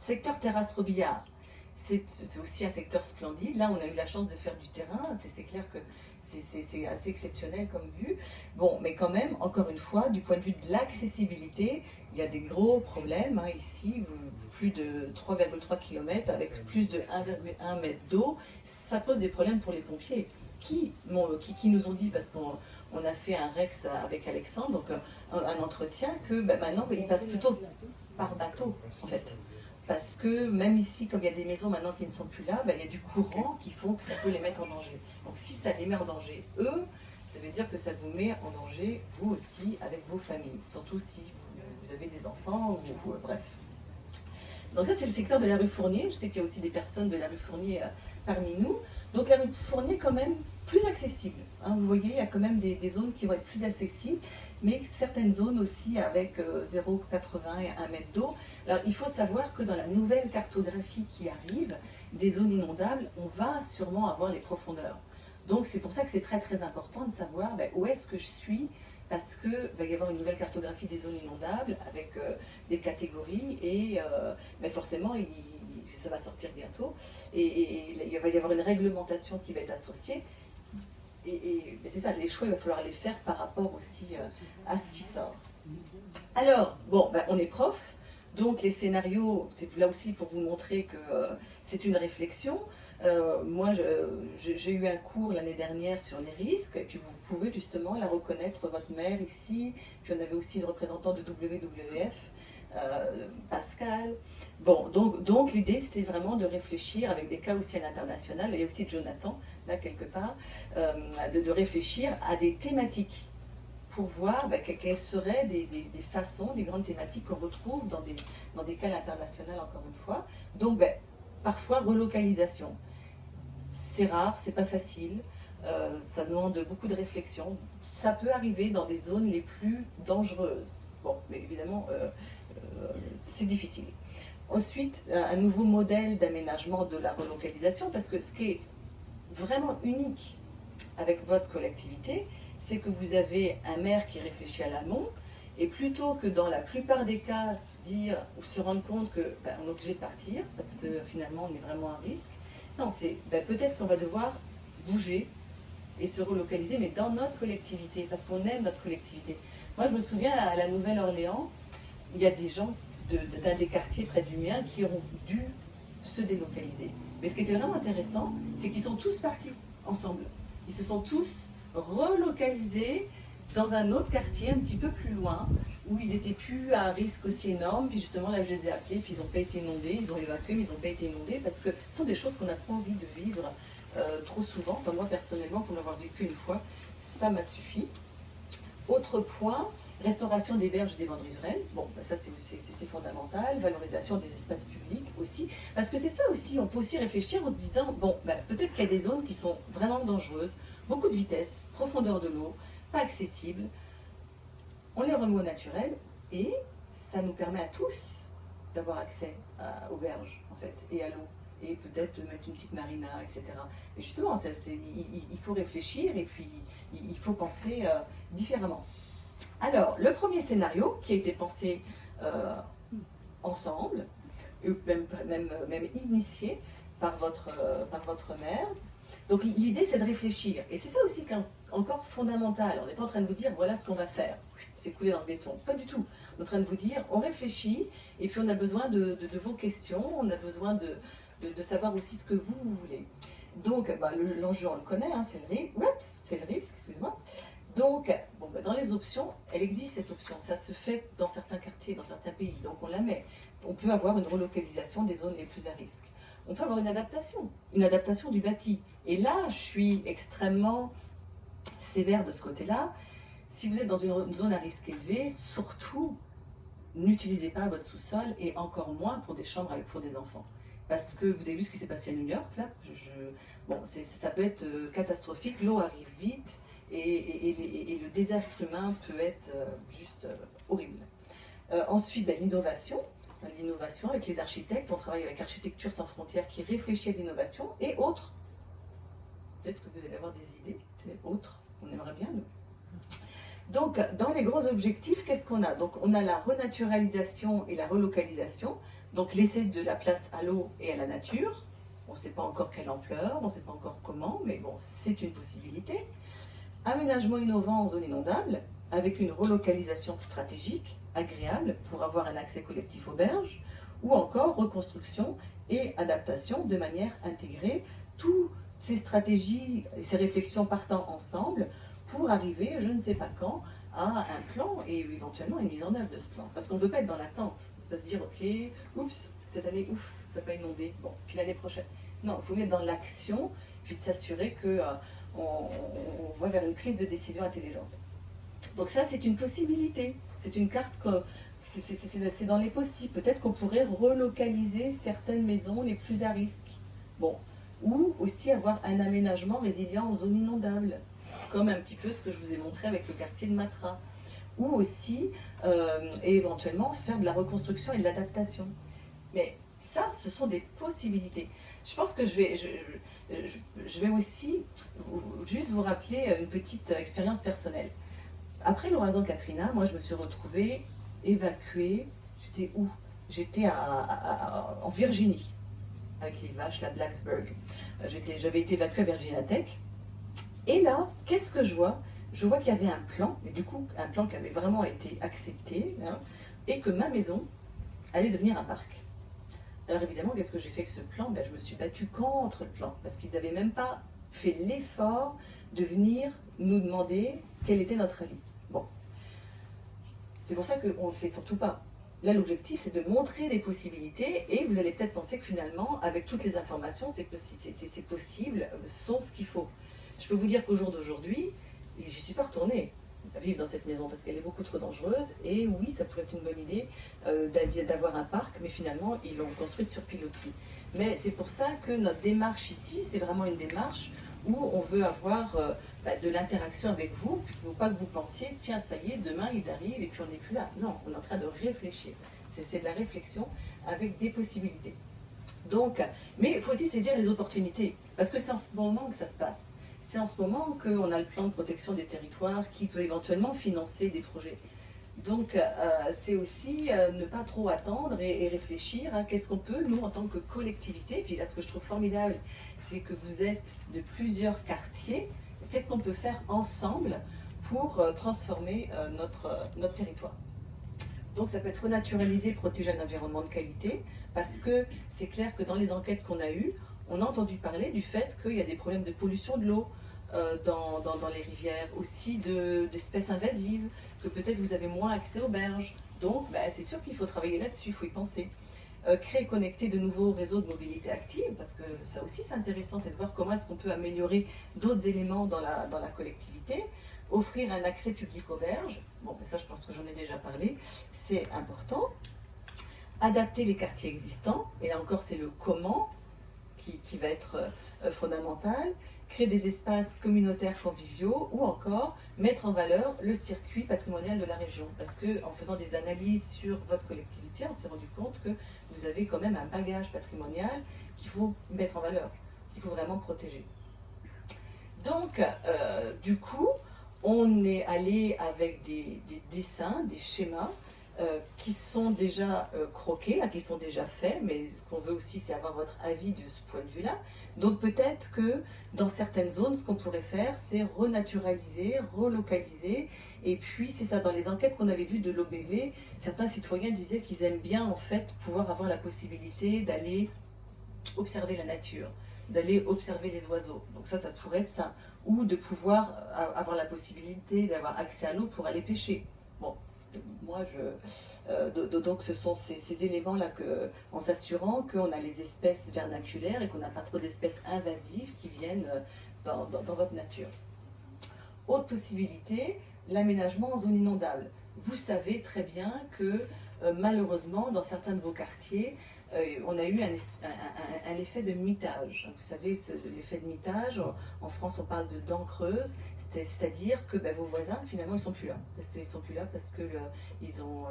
Secteur terrasse Robillard, c'est aussi un secteur splendide. Là, on a eu la chance de faire du terrain. C'est clair que c'est assez exceptionnel comme vue. Bon, mais quand même, encore une fois, du point de vue de l'accessibilité, il y a des gros problèmes. Ici, plus de 3,3 km avec plus de 1,1 mètre d'eau. Ça pose des problèmes pour les pompiers qui nous ont dit, parce qu'on a fait un Rex avec Alexandre, donc un entretien, que maintenant, ils passent plutôt par bateau, en fait. Parce que même ici, comme il y a des maisons maintenant qui ne sont plus là, il y a du courant qui font que ça peut les mettre en danger. Donc si ça les met en danger, eux, ça veut dire que ça vous met en danger, vous aussi, avec vos familles. Surtout si vous avez des enfants, ou bref. Donc ça, c'est le secteur de la rue Fournier. Je sais qu'il y a aussi des personnes de la rue Fournier parmi nous. Donc la rue Fournier est quand même plus accessible. Vous voyez, il y a quand même des zones qui vont être plus accessibles, mais certaines zones aussi avec 0,80 et 1 mètre d'eau. Alors il faut savoir que dans la nouvelle cartographie qui arrive, des zones inondables, on va sûrement avoir les profondeurs. Donc c'est pour ça que c'est très très important de savoir où est-ce que je suis, parce qu'il va y avoir une nouvelle cartographie des zones inondables avec des catégories et forcément ça va sortir bientôt et il va y avoir une réglementation qui va être associée. Et c'est ça, les choix, il va falloir les faire par rapport aussi à ce qui sort. Alors, bon, on est prof, donc les scénarios, c'est là aussi pour vous montrer que c'est une réflexion. Moi, j'ai eu un cours l'année dernière sur les risques, et puis vous pouvez justement la reconnaître, votre mère ici, puis on avait aussi une représentante de WWF, Pascal. Bon, donc l'idée c'était vraiment de réfléchir avec des cas aussi à l'international, et aussi Jonathan, là quelque part, de réfléchir à des thématiques pour voir quelles seraient des façons, des grandes thématiques qu'on retrouve dans des cas à l'international encore une fois. Donc parfois relocalisation. C'est rare, c'est pas facile, ça demande beaucoup de réflexion. Ça peut arriver dans des zones les plus dangereuses. Bon, mais évidemment, c'est difficile. Ensuite, un nouveau modèle d'aménagement de la relocalisation, parce que ce qui est vraiment unique avec votre collectivité, c'est que vous avez un maire qui réfléchit à l'amont, et plutôt que dans la plupart des cas, dire ou se rendre compte qu'on est obligé de partir, parce que finalement on est vraiment à risque, non, c'est peut-être qu'on va devoir bouger et se relocaliser, mais dans notre collectivité, parce qu'on aime notre collectivité. Moi, je me souviens, à la Nouvelle-Orléans, il y a des gens d'un des quartiers près du mien qui ont dû se délocaliser. Mais ce qui était vraiment intéressant, c'est qu'ils sont tous partis ensemble. Ils se sont tous relocalisés dans un autre quartier un petit peu plus loin, où ils n'étaient plus à un risque aussi énorme. Puis justement, là, je les ai appelés, puis ils n'ont pas été inondés. Ils ont évacué, mais ils n'ont pas été inondés, parce que ce sont des choses qu'on n'a pas envie de vivre trop souvent. Enfin, moi, personnellement, pour l'avoir vécu une fois, ça m'a suffi. Autre point, restauration des berges et des bandes riveraines. Bon, ça, c'est fondamental. Valorisation des espaces publics aussi. Parce que c'est ça aussi, on peut aussi réfléchir en se disant, bon, peut-être qu'il y a des zones qui sont vraiment dangereuses, beaucoup de vitesse, profondeur de l'eau, pas accessible. On les remet au naturel et ça nous permet à tous d'avoir accès aux berges, en fait, et à l'eau. Et peut-être de mettre une petite marina, etc. Et justement, il faut réfléchir et puis il faut penser différemment. Alors, le premier scénario qui a été pensé ensemble, même initié par votre mère. Donc l'idée, c'est de réfléchir. Et c'est ça aussi qui est encore fondamental. On n'est pas en train de vous dire, voilà ce qu'on va faire. C'est coulé dans le béton. Pas du tout. On est en train de vous dire, on réfléchit, et puis on a besoin de vos questions, on a besoin de savoir aussi ce que vous voulez. Donc, l'enjeu, on le connaît, hein, c'est le risque, excusez-moi. Donc, dans les options, elle existe cette option. Ça se fait dans certains quartiers, dans certains pays. Donc on la met. On peut avoir une relocalisation des zones les plus à risque. On peut avoir une adaptation du bâti. Et là, je suis extrêmement sévère de ce côté-là. Si vous êtes dans une zone à risque élevé, surtout, n'utilisez pas votre sous-sol et encore moins pour des chambres pour des enfants. Parce que vous avez vu ce qui s'est passé à New York, là. Bon, ça peut être catastrophique, l'eau arrive vite et le désastre humain peut être juste horrible. Ensuite, l'innovation. L'innovation avec les architectes, on travaille avec Architecture sans frontières qui réfléchit à l'innovation et autres. Peut-être que vous allez avoir des idées, autres, on aimerait bien nous. Donc, dans les gros objectifs, qu'est-ce qu'on a? Donc, on a la renaturalisation et la relocalisation, donc laisser de la place à l'eau et à la nature. On ne sait pas encore quelle ampleur, on ne sait pas encore comment, mais bon, c'est une possibilité. Aménagement innovant en zone inondable, avec une relocalisation stratégique, agréable, pour avoir un accès collectif aux berges, ou encore reconstruction et adaptation de manière intégrée, toutes ces stratégies et ces réflexions partant ensemble pour arriver, je ne sais pas quand, à un plan et éventuellement une mise en œuvre de ce plan. Parce qu'on ne veut pas être dans l'attente, on va se dire, ok, oups, cette année, ouf, ça n'a pas inondé, bon, puis l'année prochaine. Non, il faut mettre dans l'action, puis de s'assurer qu'on va vers une prise de décision intelligente. Donc ça, c'est une possibilité, c'est une carte que c'est dans les possibles. Peut-être qu'on pourrait relocaliser certaines maisons les plus à risque. Bon, ou aussi avoir un aménagement résilient en zone inondable, comme un petit peu ce que je vous ai montré avec le quartier de Matra. Ou aussi, et éventuellement, se faire de la reconstruction et de l'adaptation. Mais ça, ce sont des possibilités. Je pense que je vais aussi juste vous rappeler une petite expérience personnelle. Après l'ouragan Katrina, moi je me suis retrouvée évacuée. J'étais où? J'étais en Virginie, avec les vaches, la Blacksburg. J'avais été évacuée à Virginia Tech. Et là, qu'est-ce que je vois? Je vois qu'il y avait un plan, mais du coup, un plan qui avait vraiment été accepté, hein, et que ma maison allait devenir un parc. Alors évidemment, qu'est-ce que j'ai fait avec ce plan? Ben, je me suis battue contre le plan, parce qu'ils n'avaient même pas fait l'effort de venir nous demander quel était notre avis. Bon. C'est pour ça qu'on ne le fait surtout pas. Là, l'objectif, c'est de montrer des possibilités, et vous allez peut-être penser que finalement, avec toutes les informations, c'est possible, sont ce qu'il faut. Je peux vous dire qu'au jour d'aujourd'hui, je n'y suis pas retournée vivre dans cette maison parce qu'elle est beaucoup trop dangereuse. Et oui, ça pourrait être une bonne idée d'avoir un parc, mais finalement, ils l'ont construite sur pilotis. Mais c'est pour ça que notre démarche ici, c'est vraiment une démarche où on veut avoir de l'interaction avec vous. Il ne faut pas que vous pensiez, tiens, ça y est, demain ils arrivent et puis on n'est plus là. Non, on est en train de réfléchir. C'est de la réflexion avec des possibilités. Donc, mais il faut aussi saisir les opportunités, parce que c'est en ce moment que ça se passe. C'est en ce moment qu'on a le plan de protection des territoires qui peut éventuellement financer des projets. Donc, c'est aussi ne pas trop attendre et réfléchir à qu'est-ce qu'on peut, nous, en tant que collectivité. Puis là, ce que je trouve formidable, c'est que vous êtes de plusieurs quartiers. Qu'est-ce qu'on peut faire ensemble pour transformer notre territoire? Donc, ça peut être renaturaliser, protéger un environnement de qualité, parce que c'est clair que dans les enquêtes qu'on a eues, on a entendu parler du fait qu'il y a des problèmes de pollution de l'eau dans les rivières, aussi d'espèces invasives, que peut-être vous avez moins accès aux berges. Donc, c'est sûr qu'il faut travailler là-dessus, il faut y penser. Créer et connecter de nouveaux réseaux de mobilité active, parce que ça aussi c'est intéressant, c'est de voir comment est-ce qu'on peut améliorer d'autres éléments dans la collectivité. Offrir un accès public aux berges, bon, ça je pense que j'en ai déjà parlé, c'est important. Adapter les quartiers existants, et là encore c'est le comment qui va être fondamental. Créer des espaces communautaires conviviaux, ou encore mettre en valeur le circuit patrimonial de la région. Parce qu'en faisant des analyses sur votre collectivité, on s'est rendu compte que vous avez quand même un bagage patrimonial qu'il faut mettre en valeur, qu'il faut vraiment protéger. Donc, du coup, on est allé avec des dessins, des schémas qui sont déjà croqués, là, qui sont déjà faits, mais ce qu'on veut aussi, c'est avoir votre avis de ce point de vue-là. Donc peut-être que dans certaines zones, ce qu'on pourrait faire, c'est renaturaliser, relocaliser, et puis c'est ça, dans les enquêtes qu'on avait vues de l'OBV, certains citoyens disaient qu'ils aiment bien en fait pouvoir avoir la possibilité d'aller observer la nature. d'aller observer les oiseaux. Donc ça pourrait être ça. Ou de pouvoir avoir la possibilité d'avoir accès à l'eau pour aller pêcher. Bon, moi, donc ce sont ces éléments-là en s'assurant qu'on a les espèces vernaculaires et qu'on n'a pas trop d'espèces invasives qui viennent dans votre nature. Autre possibilité, l'aménagement en zone inondable. Vous savez très bien que malheureusement, dans certains de vos quartiers, on a eu un effet de mitage. Vous savez, l'effet de mitage, en France on parle de dents creuses, c'est-à-dire que vos voisins finalement ils sont plus là. Ils sont plus là parce qu'ils ont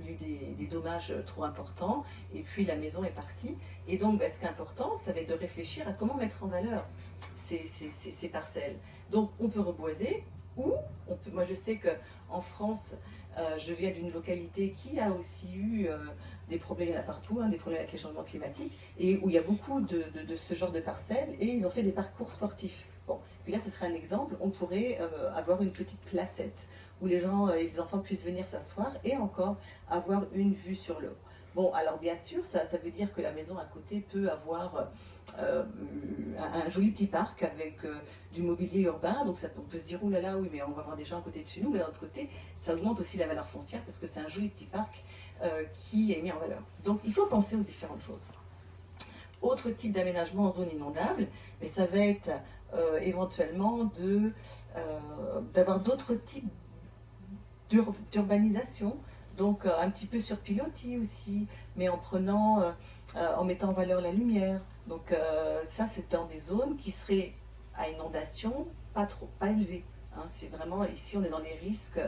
eu des dommages trop importants et puis la maison est partie. Et donc ce qui est important, ça va être de réfléchir à comment mettre en valeur ces parcelles. Donc on peut reboiser ou, moi je sais qu'en France, je viens d'une localité qui a aussi eu des problèmes, il y en a partout, des problèmes avec les changements climatiques, et où il y a beaucoup de ce genre de parcelles, et ils ont fait des parcours sportifs. Bon, puis là ce serait un exemple, on pourrait avoir une petite placette, où les enfants puissent venir s'asseoir, et encore avoir une vue sur l'eau. Bon, alors bien sûr, ça veut dire que la maison à côté peut avoir un joli petit parc avec du mobilier urbain, donc on peut se dire, oh là là, oui, mais on va avoir des gens à côté de chez nous, mais d'un autre côté, ça augmente aussi la valeur foncière, parce que c'est un joli petit parc qui est mis en valeur. Donc il faut penser aux différentes choses. Autre type d'aménagement en zone inondable, mais ça va être éventuellement d'avoir d'autres types d'urbanisation, donc un petit peu sur pilotis aussi, mais en mettant en valeur la lumière. Donc ça, c'est dans des zones qui seraient à inondation pas élevées. C'est vraiment, ici on est dans les risques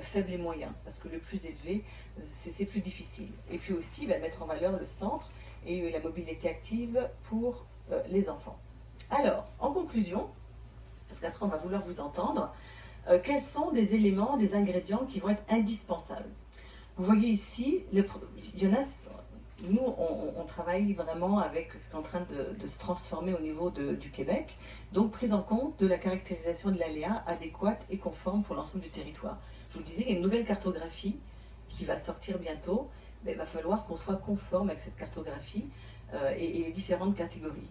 faibles et moyens, parce que le plus élevé, c'est plus difficile. Et puis aussi, mettre en valeur le centre et la mobilité active pour les enfants. Alors, en conclusion, parce qu'après on va vouloir vous entendre, quels sont des éléments, des ingrédients qui vont être indispensables? Vous voyez ici, il y en a, nous on travaille vraiment avec ce qui est en train de se transformer au niveau du Québec, donc prise en compte de la caractérisation de l'aléa adéquate et conforme pour l'ensemble du territoire. Je vous disais, il y a une nouvelle cartographie qui va sortir bientôt, mais il va falloir qu'on soit conforme avec cette cartographie et les différentes catégories.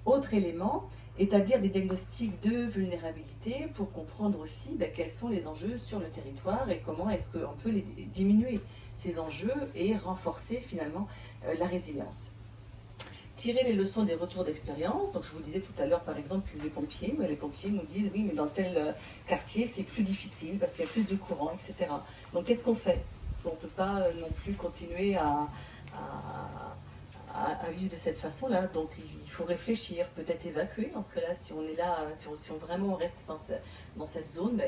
Autre élément, établir des diagnostics de vulnérabilité pour comprendre aussi quels sont les enjeux sur le territoire et comment est-ce qu'on peut diminuer ces enjeux et renforcer finalement la résilience. Tirer les leçons des retours d'expérience. Donc je vous disais tout à l'heure par exemple les pompiers nous disent oui mais dans tel quartier c'est plus difficile parce qu'il y a plus de courant, etc. Donc qu'est-ce qu'on fait? Parce qu'on ne peut pas non plus continuer à vivre de cette façon-là. Donc il faut réfléchir, peut-être évacuer dans ce cas-là, si on est là, si on vraiment reste dans cette zone,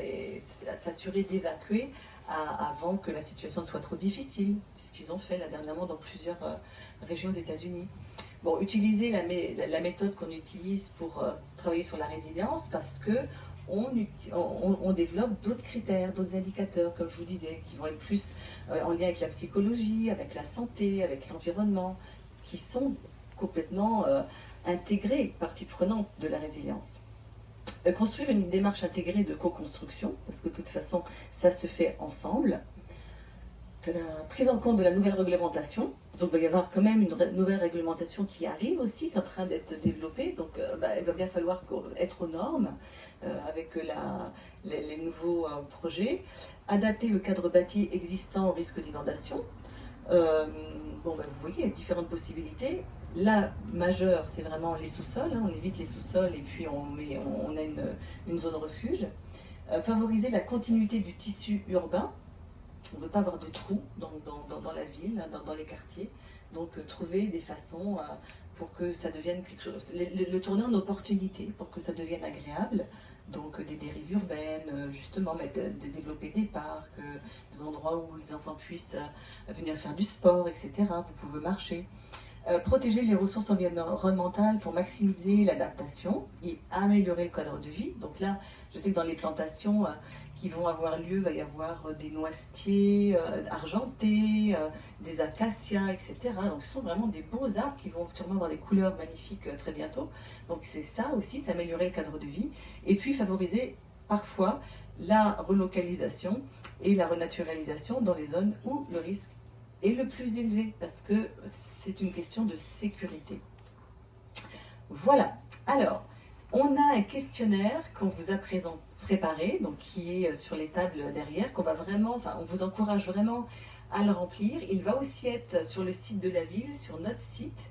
s'assurer d'évacuer avant que la situation ne soit trop difficile. C'est ce qu'ils ont fait là dernièrement dans plusieurs régions aux États-Unis. Bon, utiliser la méthode qu'on utilise pour travailler sur la résilience parce que on développe d'autres critères, d'autres indicateurs, comme je vous disais, qui vont être plus en lien avec la psychologie, avec la santé, avec l'environnement, qui sont complètement intégrés, partie prenante de la résilience. Construire une démarche intégrée de co-construction, parce que de toute façon, ça se fait ensemble. La prise en compte de la nouvelle réglementation, donc il va y avoir quand même une nouvelle réglementation qui arrive aussi, qui est en train d'être développée, donc il va bien falloir être aux normes avec les nouveaux projets, adapter le cadre bâti existant au risque d'inondation. Vous voyez, il y a différentes possibilités. La majeure, c'est vraiment les sous-sols, on évite les sous-sols et puis on a une zone refuge. Favoriser la continuité du tissu urbain. On ne veut pas avoir de trous dans la ville, dans les quartiers. Donc trouver des façons pour que ça devienne quelque chose, le tourner en opportunité pour que ça devienne agréable. Donc des dérives urbaines, justement, développer des parcs, des endroits où les enfants puissent venir faire du sport, etc. Vous pouvez marcher. Protéger les ressources environnementales pour maximiser l'adaptation et améliorer le cadre de vie. Donc là, je sais que dans les plantations qui vont avoir lieu, il va y avoir des noisetiers argentés, des acacias, etc. Donc ce sont vraiment des beaux arbres qui vont sûrement avoir des couleurs magnifiques très bientôt. Donc c'est ça aussi, c'est améliorer le cadre de vie. Et puis favoriser parfois la relocalisation et la renaturalisation dans les zones où le risque est le plus élevé, parce que c'est une question de sécurité. Voilà, Alors, on a un questionnaire qu'on vous a préparé, donc qui est sur les tables derrière, qu'on va vraiment, enfin, on vous encourage vraiment à le remplir. Il va aussi être sur le site de la ville, sur notre site.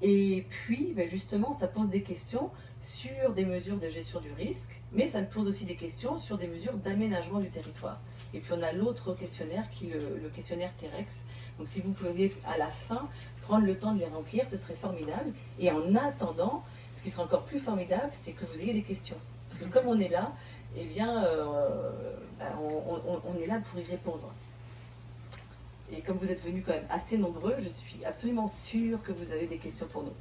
Et puis, ben justement, ça pose des questions sur des mesures de gestion du risque, mais ça pose aussi des questions sur des mesures d'aménagement du territoire. Et puis on a l'autre questionnaire qui est le questionnaire Terex. Donc si vous pouviez à la fin prendre le temps de les remplir, ce serait formidable. Et en attendant, ce qui sera encore plus formidable, c'est que vous ayez des questions. Parce que comme on est là, eh bien, on est là pour y répondre. Et comme vous êtes venus quand même assez nombreux, je suis absolument sûre que vous avez des questions pour nous.